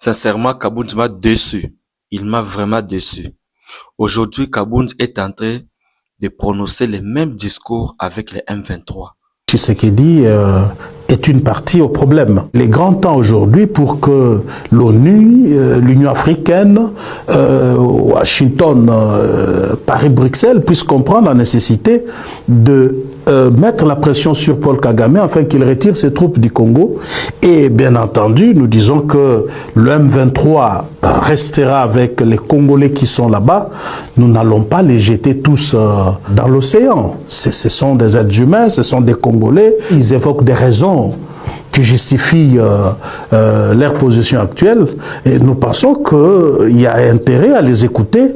Sincèrement, Kabound m'a déçu. Il m'a vraiment déçu. Aujourd'hui, Kabound est en train de prononcer les mêmes discours avec les M23. Tshisekedi est une partie au problème. Il est grand temps aujourd'hui pour que l'ONU, l'Union africaine, Washington, Paris-Bruxelles puissent comprendre la nécessité de mettre la pression sur Paul Kagame afin qu'il retire ses troupes du Congo. Et bien entendu, nous disons que le M23 restera avec les Congolais qui sont là-bas. Nous n'allons pas les jeter tous dans l'océan. Ce sont des êtres humains, ce sont des Congolais. Ils évoquent des raisons qui justifient leur position actuelle. Et nous pensons qu'il y a intérêt à les écouter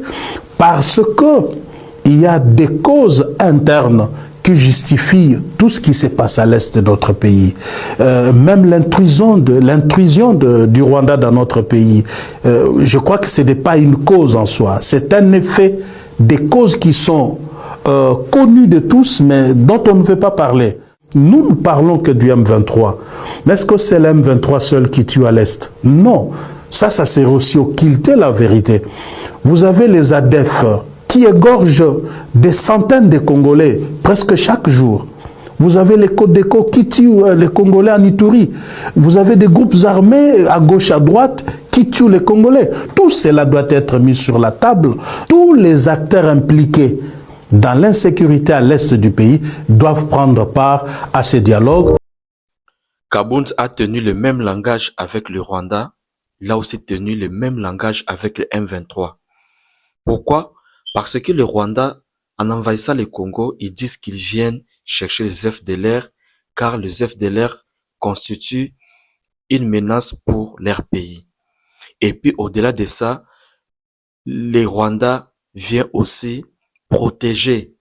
parce qu'il y a des causes internes qui justifie tout ce qui se passe à l'est de notre pays. Même l'intrusion du Rwanda dans notre pays, je crois que ce n'est pas une cause en soi, c'est un effet des causes qui sont connues de tous, mais dont on ne veut pas parler. Nous ne parlons que du M23. Mais est-ce que c'est le M23 seul qui tue à l'est? Non. Ça sert aussi occulter la vérité. Vous avez les ADF qui égorgent des centaines de Congolais presque chaque jour. Vous avez les Codeco qui tuent les Congolais en Ituri. Vous avez des groupes armés à gauche, à droite qui tuent les Congolais. Tout cela doit être mis sur la table. Tous les acteurs impliqués dans l'insécurité à l'est du pays doivent prendre part à ce dialogue. Kabound a tenu le même langage avec le Rwanda. Il a aussi tenu le même langage avec le M23. Pourquoi? Parce que le Rwanda, en envahissant le Congo, ils disent qu'ils viennent chercher les FDLR, car les FDLR constituent une menace pour leur pays. Et puis, au-delà de ça, les Rwandais viennent aussi protéger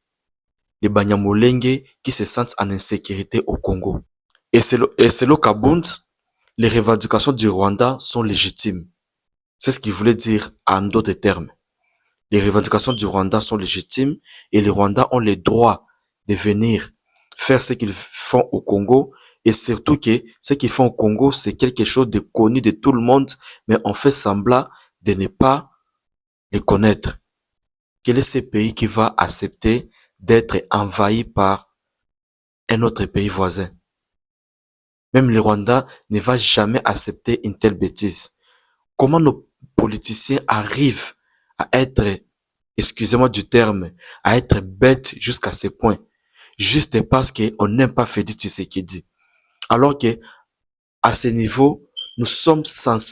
les Banyamulenge qui se sentent en insécurité au Congo. Et selon Kabound, les revendications du Rwanda sont légitimes. C'est ce qu'il voulait dire en d'autres termes. Les revendications du Rwanda sont légitimes et les Rwandais ont le droit de venir faire ce qu'ils font au Congo, et surtout que ce qu'ils font au Congo, c'est quelque chose de connu de tout le monde, mais on fait semblant de ne pas les connaître. Quel est ce pays qui va accepter d'être envahi par un autre pays voisin? Même le Rwanda ne va jamais accepter une telle bêtise. Comment nos politiciens arrivent à être, excusez-moi du terme, à être bêtes jusqu'à ce point, juste parce qu'on n'aime pas Félix Tshisekedi. Alors que, à ce niveau, nous sommes censés